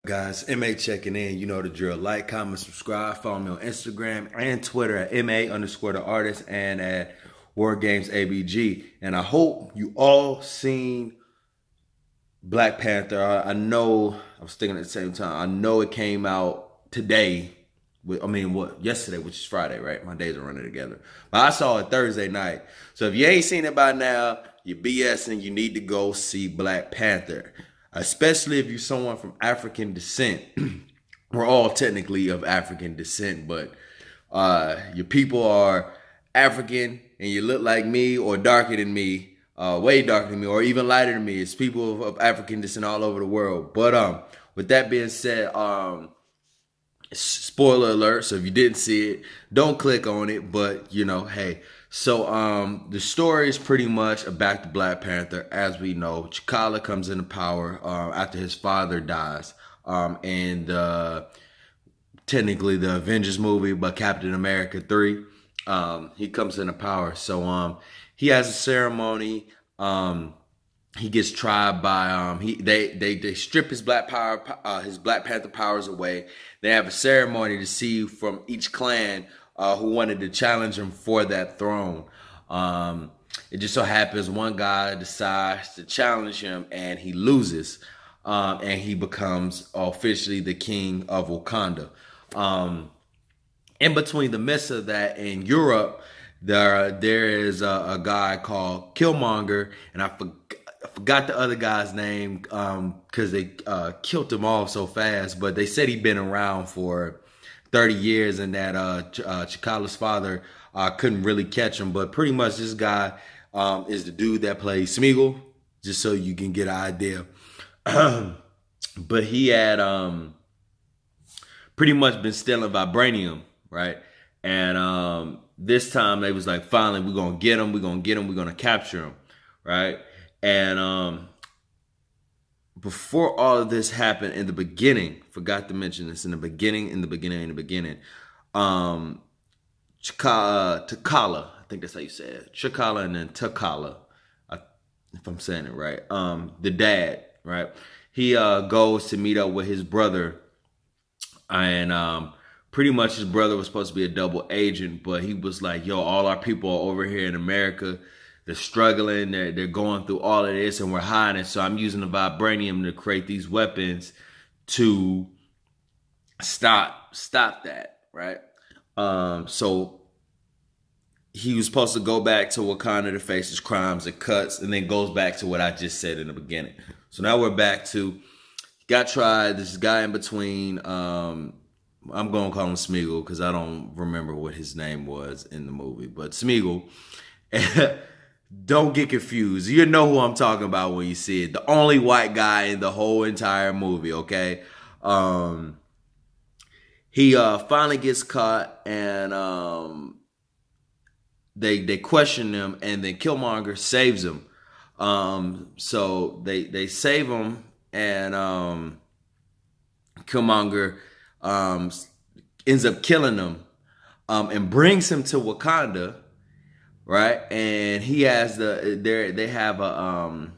Guys, MA checking in. You know the drill. Like, comment, subscribe. Follow me on Instagram and Twitter at MA_the artist and at War Games ABG. And I hope you all seen Black Panther. I know, I was thinking at the same time, I know it came out today. Yesterday, which is Friday, right? My days are running together. But I saw it Thursday night. So if you ain't seen it by now, you're BSing. You need to go see Black Panther. Especially if you're someone from African descent. We're all technically of African descent, but your people are African and you look like me or darker than me, way darker than me, or even lighter than me. It's people of African descent all over the world. But with that being said, spoiler alert, so if you didn't see it, don't click on it, but you know, hey. So the story is pretty much back to Black Panther. As we know, T'Challa comes into power after his father dies. And technically the Avengers movie, but Captain America 3, he comes into power. So he has a ceremony. He gets tried by they strip his Black Panther powers away. They have a ceremony to see from each clan who wanted to challenge him for that throne. It just so happens one guy decides to challenge him and he loses, and he becomes officially the king of Wakanda. In between the midst of that, in Europe, there is a guy called Killmonger, and I forgot the other guy's name because they killed him off so fast, but they said he'd been around for 30 years and that T'Challa's father couldn't really catch him. But pretty much this guy is the dude that plays Smeagol, just so you can get an idea. But he had pretty much been stealing vibranium, right? And this time they was like, finally, we're going to get him, we're going to capture him, right? And before all of this happened, in the beginning, forgot to mention this, in the beginning, T'Challa, I think that's how you say it, T'Challa and then T'Challa, if I'm saying it right, the dad, right? He goes to meet up with his brother, and pretty much his brother was supposed to be a double agent, but he was like, yo, all our people are over here in America. They're struggling. They're going through all of this, and we're hiding. So I'm using the vibranium to create these weapons to stop that, right? So he was supposed to go back to Wakanda to face his crimes and cuts, and then goes back to what I just said in the beginning. So now we're back to, got tried. This guy in between. I'm going to call him Smeagol because I don't remember what his name was in the movie, but Smeagol. Don't get confused. You know who I'm talking about when you see it. The only white guy in the whole entire movie, okay? He finally gets caught, and they question him, and then Killmonger saves him. So they save him, and Killmonger ends up killing him, and brings him to Wakanda. Right, and he has they have a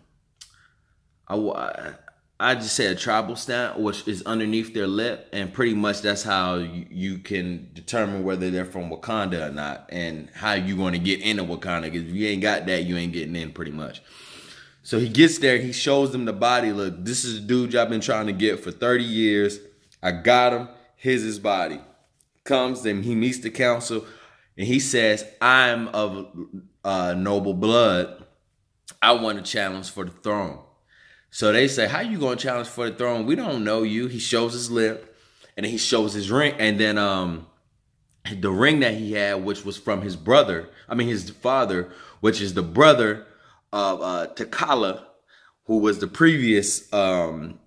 I just say a tribal stamp, which is underneath their lip, and pretty much that's how you can determine whether they're from Wakanda or not, and how you want to get into Wakanda. Because if you ain't got that, you ain't getting in, pretty much. So he gets there, he shows them the body. Look, this is the dude I've been trying to get for 30 years. I got him. Here's his body. Comes and he meets the council. And he says, I'm of noble blood. I want to challenge for the throne. So they say, how you going to challenge for the throne? We don't know you. He shows his lip, and then he shows his ring. And then the ring that he had, which was from his father, which is the brother of T'Challa, who was the previous Black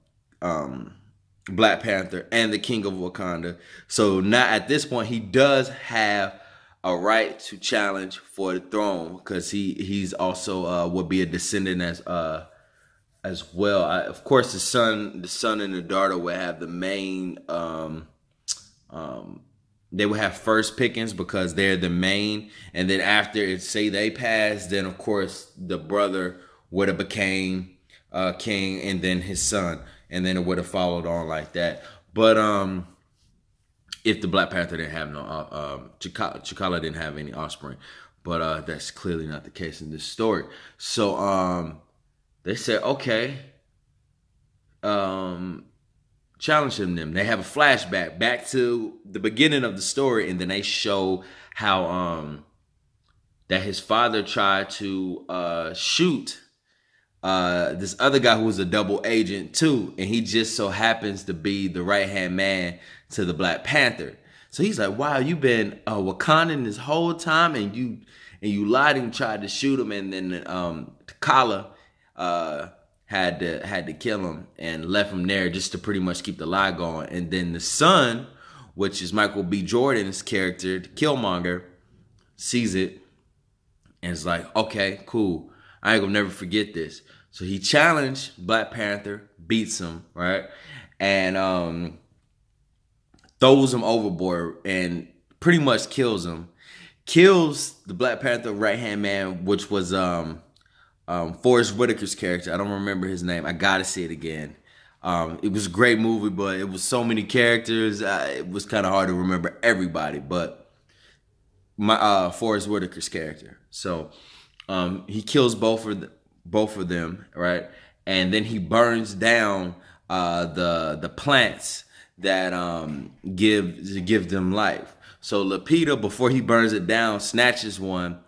Panther and the king of Wakanda. So now at this point, he does have a right to challenge for the throne, because he's also would be a descendant as well. Of course, the son and the daughter would have the main. They would have first pickings because they're the main, and then after say they pass, then of course the brother would have became king, and then his son. and then it would have followed on like that. But if the Black Panther didn't have no T'Challa didn't have any offspring, but that's clearly not the case in this story. So they said, okay, challenge them. They have a flashback back to the beginning of the story, and then they show how that his father tried to shoot this other guy who was a double agent too, and he just so happens to be the right-hand man to the Black Panther. So he's like, wow, you've been Wakandan this whole time, and you lied and tried to shoot him, and then T'Challa had to kill him and left him there just to pretty much keep the lie going. And then the son, which is Michael B. Jordan's character, Killmonger, sees it and is like, okay, cool. I ain't gonna never forget this. So he challenged Black Panther, beats him, right? And throws him overboard and pretty much kills him. Kills the Black Panther right-hand man, which was Forrest Whitaker's character. I don't remember his name. I gotta see it again. It was a great movie, but it was so many characters. It was kind of hard to remember everybody, but my Forrest Whitaker's character. So he kills both of them, right? And then he burns down the plants that give them life. So Lupita, before he burns it down, snatches one,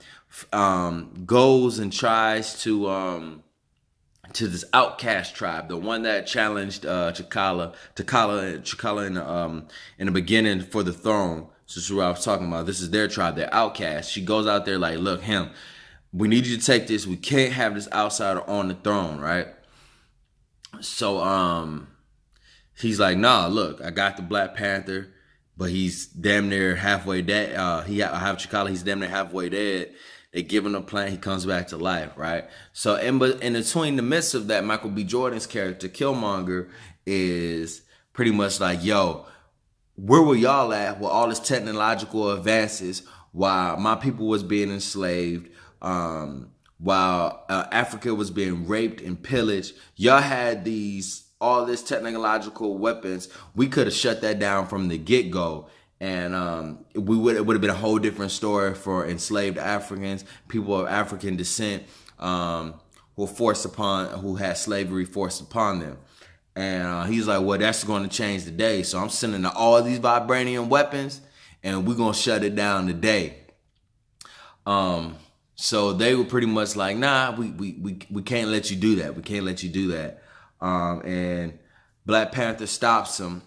goes and tries to this outcast tribe, the one that challenged T'Challa in the beginning for the throne. So this is what I was talking about. This is their tribe, they're outcasts. She goes out there like, look, we need you to take this. We can't have this outsider on the throne, right? So he's like, nah, look, I got the Black Panther, but he's damn near halfway dead. I have T'Challa, he's damn near halfway dead. They give him a plan, he comes back to life, right? So in between the midst of that, Michael B. Jordan's character, Killmonger, is pretty much like, yo, where were y'all at with all this technological advances while my people was being enslaved, while Africa was being raped and pillaged? Y'all had all this technological weapons. We could have shut that down from the get-go. And it would have been a whole different story for enslaved Africans, people of African descent, who had slavery forced upon them. And he's like, well, that's going to change today. So I'm sending all of these vibranium weapons, and we're going to shut it down today. So they were pretty much like, nah, we can't let you do that. We can't let you do that. And Black Panther stops him.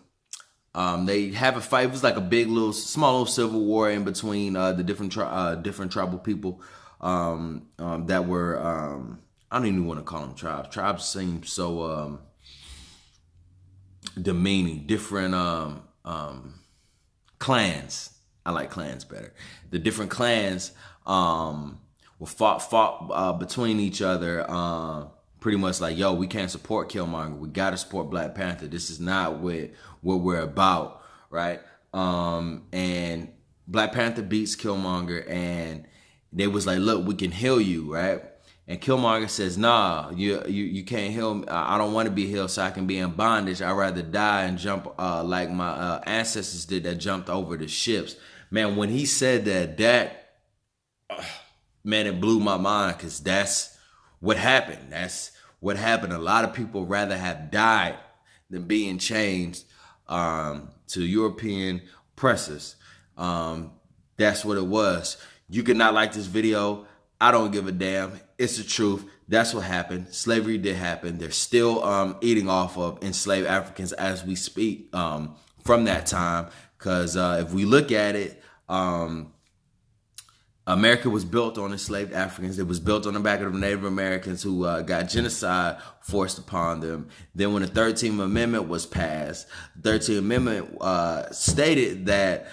They have a fight. It was like a small little civil war in between the different tribal people that were, I don't even want to call them tribes. Tribes seem so demeaning. Different clans. I like clans better. The different clans were fought between each other. Pretty much like, yo, we can't support Killmonger. We got to support Black Panther. This is not what we're about, right? And Black Panther beats Killmonger, and they was like, look, we can heal you, right? And Killmonger says, nah, you can't heal me. I don't want to be healed so I can be in bondage. I'd rather die and jump like my ancestors did that jumped over the ships. Man, when he said that, man, it blew my mind, because that's what happened. That's what happened. A lot of people rather have died than being chained to European oppressors. That's what it was. You could not like this video. I don't give a damn. It's the truth. That's what happened. Slavery did happen. They're still eating off of enslaved Africans as we speak from that time. Because if we look at it, America was built on enslaved Africans. It was built on the back of the Native Americans who got genocide forced upon them. Then when the 13th Amendment was passed, the 13th Amendment stated that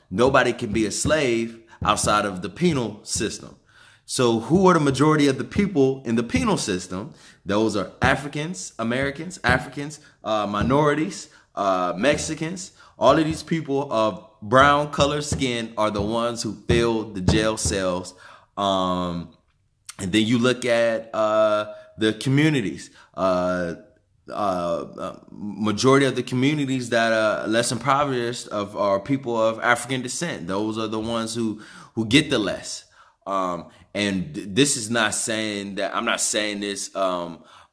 nobody can be a slave outside of the penal system. So who are the majority of the people in the penal system? Those are Africans, Americans, Africans, minorities, Mexicans. All of these people of brown colored skin are the ones who fill the jail cells. And then you look at the communities. majority of the communities that are less impoverished of are people of African descent. Those are the ones who get the less. And this is not saying that I'm not saying this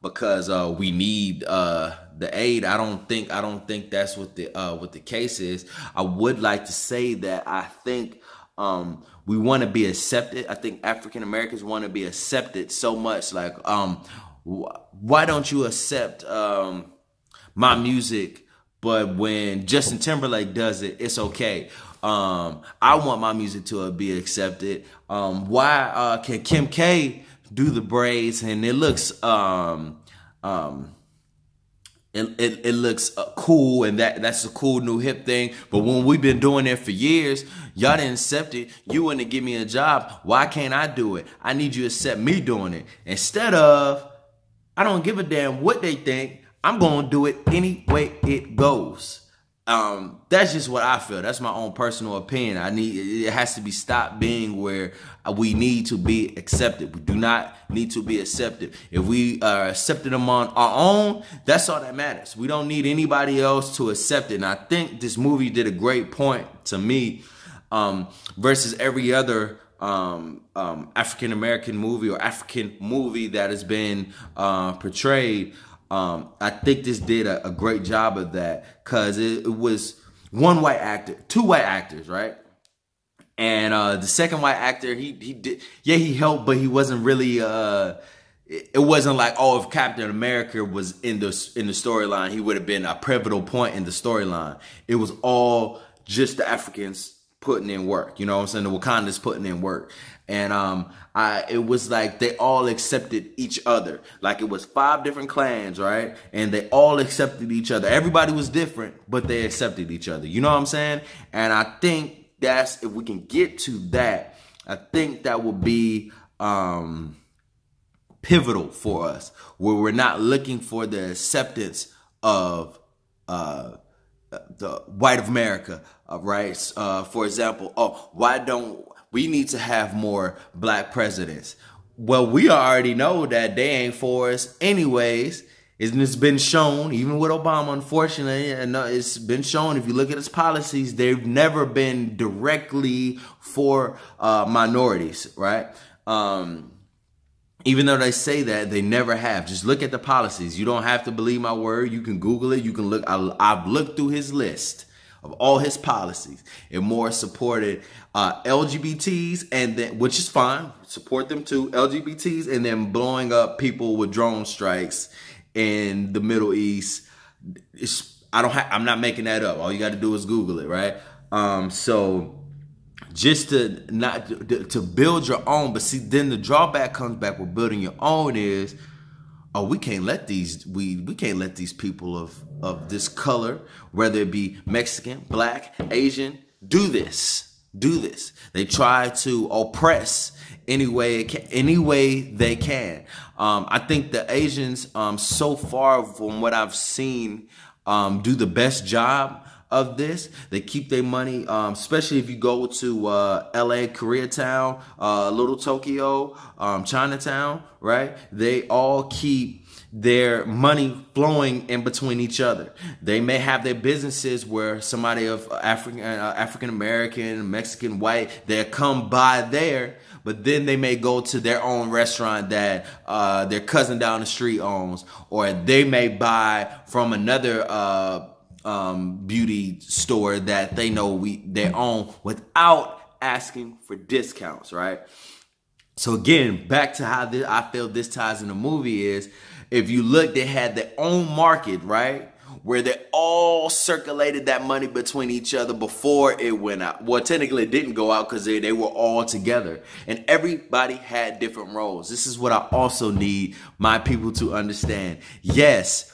because we need the aid. I don't think that's what the case is. I would like to say that I think we want to be accepted. I think African Americans want to be accepted so much. Like, why don't you accept my music? But when Justin Timberlake does it, it's okay. I want my music to be accepted. Why can Kim K do the braids and it looks it looks cool, and that's a cool new hip thing. But when we've been doing it for years, y'all didn't accept it. You wouldn't give me a job. Why can't I do it? I need you to accept me doing it. Instead of, I don't give a damn what they think. I'm going to do it any way it goes. That's just what I feel. That's my own personal opinion. It has to be stopped being where we need to be accepted. We do not need to be accepted. If we are accepted among our own, that's all that matters. We don't need anybody else to accept it. And I think this movie did a great point to me, versus every other African American movie or African movie that has been portrayed. I think this did a great job of that, because it was one white actor, two white actors, right? And the second white actor, he did, yeah, he helped, but he wasn't really. It wasn't like, oh, if Captain America was in the storyline, he would have been a pivotal point in the storyline. It was all just the Africans putting in work. You know what I'm saying? The Wakandans putting in work. And it was like they all accepted each other. Like it was 5 different clans, right? And they all accepted each other. Everybody was different, but they accepted each other. You know what I'm saying? And I think if we can get to that, I think that will be pivotal for us, where we're not looking for the acceptance of the white of America, right? For example, why don't we need to have more black presidents? Well, we already know that they ain't for us anyways. It's been shown, even with Obama, unfortunately, and it's been shown, if you look at his policies, they've never been directly for minorities, right? Even though they say that, they never have. Just look at the policies. You don't have to believe my word. You can Google it. You can look. I've looked through his list of all his policies. It more supported LGBTs, and then, which is fine, support them too, LGBTs, and then blowing up people with drone strikes in the Middle East. I'm not making that up. All you got to do is Google it, right? So just to build your own. But see, then the drawback comes back with building your own is, we can't let these people of this color, whether it be Mexican, black, Asian, do this. They try to oppress any way they can. I think the Asians, so far from what I've seen, do the best job of this. They keep their money, especially if you go to LA, Koreatown, Little Tokyo, Chinatown, right? They all keep their money flowing in between each other. They may have their businesses where somebody of African American, Mexican, white, they come by there, but then they may go to their own restaurant that their cousin down the street owns, or they may buy from another beauty store that they know they own without asking for discounts, right? So again, back to how I feel this ties in the movie is, if you look, they had their own market, right? Where they all circulated that money between each other before it went out. Well, technically it didn't go out because they were all together. And everybody had different roles. This is what I also need my people to understand. Yes,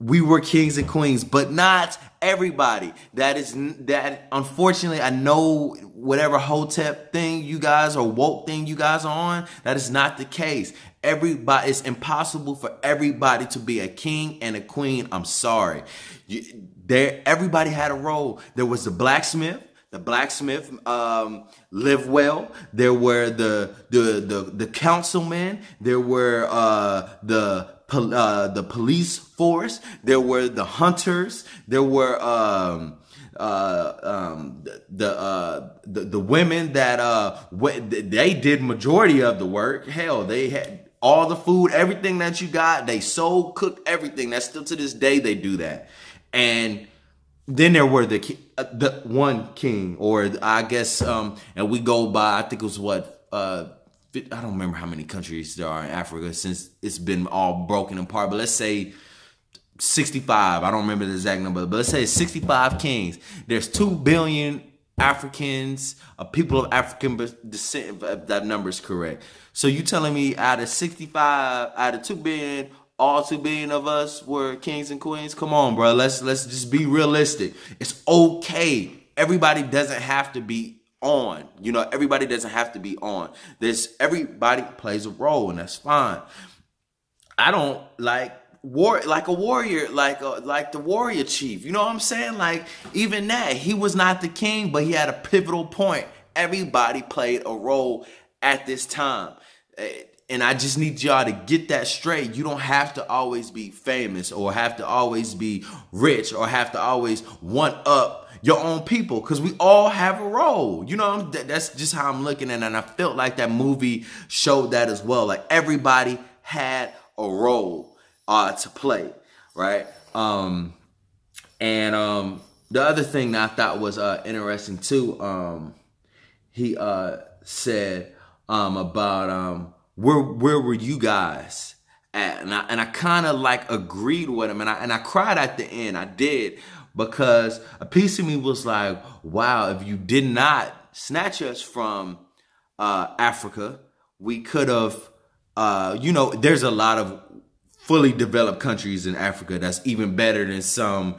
we were kings and queens, but not everybody. That unfortunately, I know whatever Hotep thing you guys or woke thing you guys are on, that is not the case. It's impossible for everybody to be a king and a queen. I'm sorry. Everybody had a role. There was the blacksmith. The blacksmith lived well. There were the councilmen. There were the the police force. There were the hunters. There were the women that they did majority of the work. Hell, they had all the food, everything that you got. They sold, cooked everything. That's still to this day they do that. And then there were the one king, or I guess, and we go by, I think it was what, I don't remember how many countries there are in Africa since it's been all broken apart, but let's say 65. I don't remember the exact number, but let's say it's 65 kings. There's 2 billion Africans, people of African descent, if that number is correct. So you telling me out of 65, out of 2 billion, all 2 billion of us were kings and queens? Come on, bro. Let's just be realistic. It's okay. Everybody doesn't have to be on. You know, everybody doesn't have to be on. Everybody plays a role, and that's fine. I don't like a warrior, like the warrior chief. You know what I'm saying? Like, even that, he was not the king, but he had a pivotal point. Everybody played a role at this time. And I just need y'all to get that straight. You don't have to always be famous, or have to always be rich, or have to always one up your own people, because we all have a role. You know, that's just how I'm looking at it. And I felt like that movie showed that as well. Like, everybody had a role to play, right? The other thing that I thought was interesting too, he said about where were you guys at? And I kind of like agreed with him, and I cried at the end. I did, because a piece of me was like, wow, if you did not snatch us from Africa, we could have, you know, there's a lot of fully developed countries in Africa that's even better than some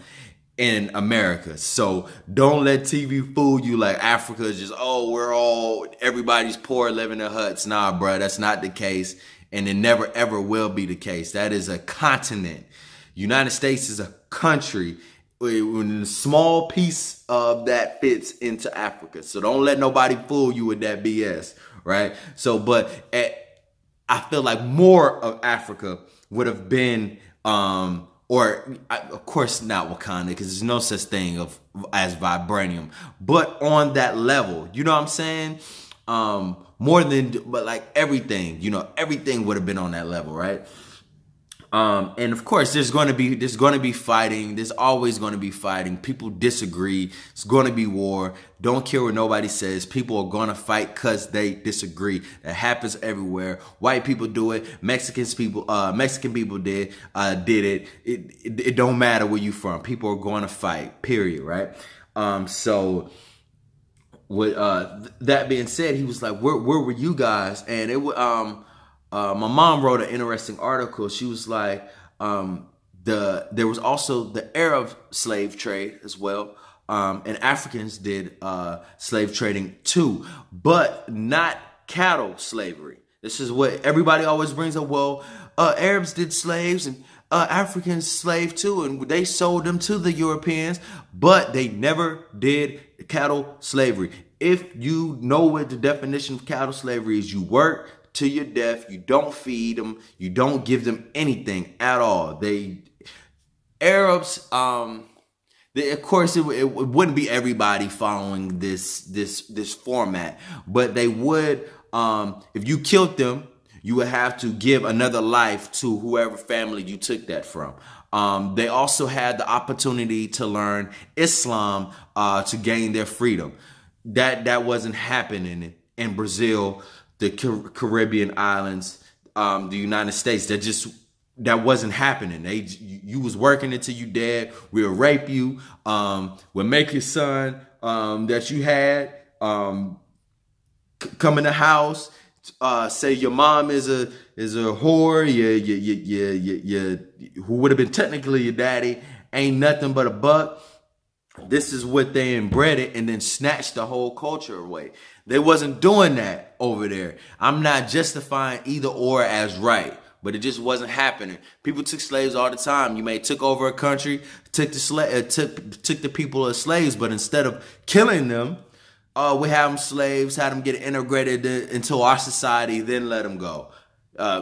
in America. So don't let TV fool you like Africa is just, oh, everybody's poor, living in huts. Nah, bro, that's not the case. And it never, ever will be the case. That is a continent. United States is a country. When a small piece of that fits into Africa. So don't let nobody fool you with that BS, right? So, but I feel like more of Africa would have been, of course not Wakanda, because there's no such thing as vibranium, but on that level, you know what I'm saying? But like everything, you know, everything would have been on that level, right? And of course, there's going to be fighting. There's always going to be fighting. People disagree. It's going to be war. Don't care what nobody says. People are going to fight because they disagree. That happens everywhere. White people do it. Mexican people did it. It don't matter where you from. People are going to fight. Period. Right. So with that being said, he was like, where were you guys? And it was my mom wrote an interesting article. She was like, there was also the Arab slave trade as well. And Africans did slave trading too, but not cattle slavery. This is what everybody always brings up. Well, Arabs did slaves and Africans slaved too, and they sold them to the Europeans, but they never did cattle slavery. If you know what the definition of cattle slavery is, you work to your death. You don't feed them. You don't give them anything at all. Arabs, of course, it wouldn't be everybody following this format, but they would. If you killed them, you would have to give another life to whoever family you took that from. They also had the opportunity to learn Islam to gain their freedom. That wasn't happening in Brazil, the Caribbean islands, the United States. That wasn't happening. You was working until you dead. We'll rape you. We'll make your son that you had come in the house. Say your mom is a whore. Who would have been technically your daddy ain't nothing but a buck. This is what they inbred it, and then snatched the whole culture away. They wasn't doing that over there. I'm not justifying either or as right, but it just wasn't happening. People took slaves all the time. You may took over a country, took the people as slaves, but instead of killing them, we had them slaves, had them get integrated into our society, then let them go.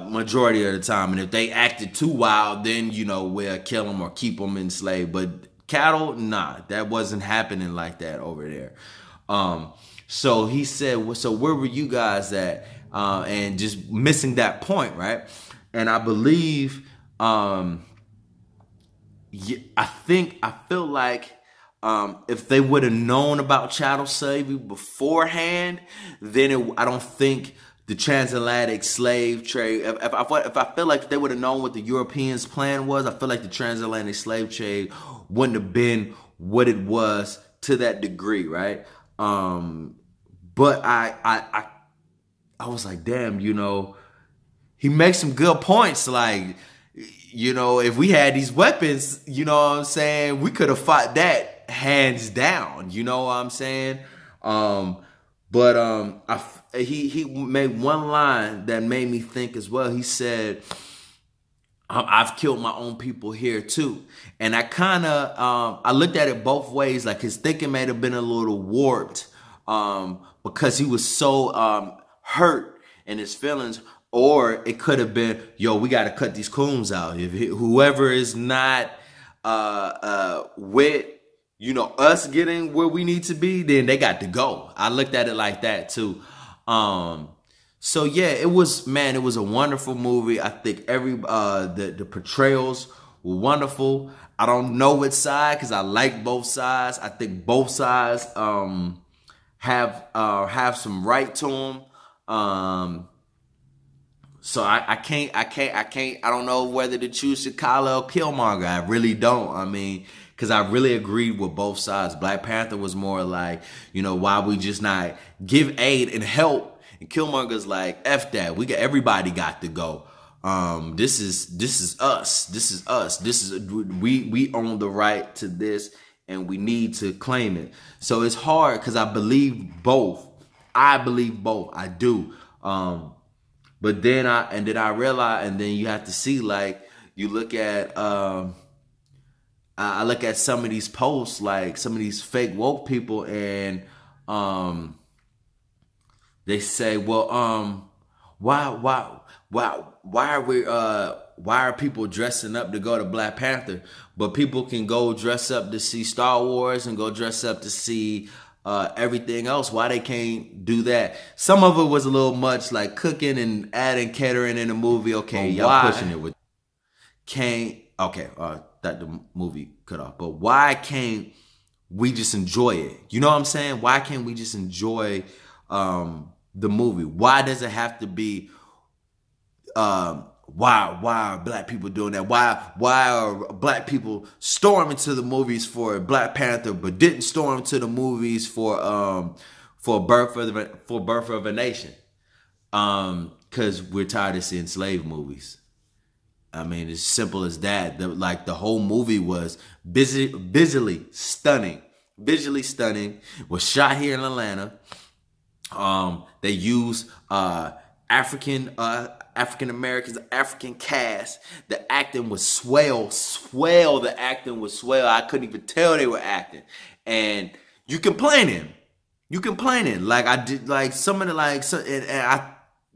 majority of the time. And if they acted too wild, then, you know, we'll kill them or keep them enslaved. But cattle, nah, that wasn't happening like that over there. So he said, well, so where were you guys at? And just missing that point, right? And I believe, I feel like if they would have known about chattel slavery beforehand, then I don't think the transatlantic slave trade. If I feel like they would have known what the Europeans' plan was, I feel like the transatlantic slave trade wouldn't have been what it was to that degree, right? But I was like, damn, you know, he makes some good points. Like, you know, if we had these weapons, you know what I'm saying, we could have fought that hands down. You know what I'm saying? He made one line that made me think as well. He said, I've killed my own people here too. And I kind of, I looked at it both ways. Like his thinking may have been a little warped because he was so hurt in his feelings. Or it could have been, yo, we got to cut these coons out. If whoever is not with, you know, us getting where we need to be, then they got to go. I looked at it like that too. So yeah, it was a wonderful movie. I think the portrayals were wonderful. I don't know which side because I like both sides. I think both sides have some right to them. So I don't know whether to choose T'Challa or Killmonger. I really don't. I mean, because I really agreed with both sides. Black Panther was more like, you know, why we just not give aid and help? And Killmonger's like, F that. Everybody got to go. This is us. This is us. We own the right to this and we need to claim it. So it's hard because I believe both. I do. But then I realized, and then you have to see, like, you look at, I look at some of these posts, like some of these fake woke people, and they say, well, why are people dressing up to go to Black Panther, but people can go dress up to see Star Wars and go dress up to see everything else? Why they can't do that? Some of it was a little much, like cooking and adding catering in the movie. Okay, y'all pushing it with that the movie cut off. But why can't we just enjoy it? You know what I'm saying? Why can't we just enjoy the movie? Why does it have to be why are black people doing that? Why are black people storming to the movies for Black Panther, but didn't storm to the movies for Birth of a Nation? Because we're tired of seeing slave movies. I mean, it's simple as that. The whole movie was visually stunning. Visually stunning. Was shot here in Atlanta. They used African Americans, African cast. The acting was swell. The acting was swell. I couldn't even tell they were acting. And you complaining. Like I did, like some of the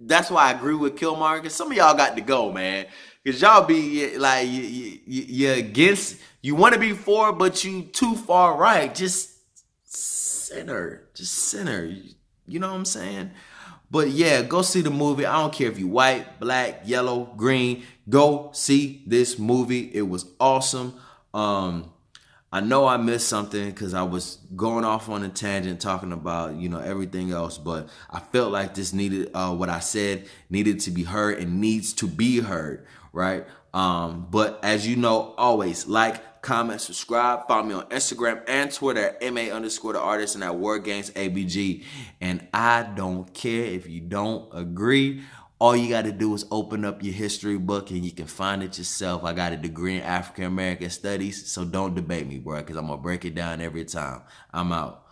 that's why I agree with Killmonger. Some of y'all got to go, man. Cause y'all be like, you're against, you want to be for, but you too far right. Just sinner. You know what I'm saying? But yeah, go see the movie. I don't care if you white, black, yellow, green. Go see this movie. It was awesome. I know I missed something because I was going off on a tangent talking about, you know, everything else. But I felt like this needed, what I said needed to be heard and needs to be heard, right? But as you know, always like, comment, subscribe. Follow me on Instagram and Twitter at M.A._the_artist and at WordGamesABG. And I don't care if you don't agree. All you got to do is open up your history book and you can find it yourself. I got a degree in African American Studies, so don't debate me, bro, because I'm going to break it down every time. I'm out.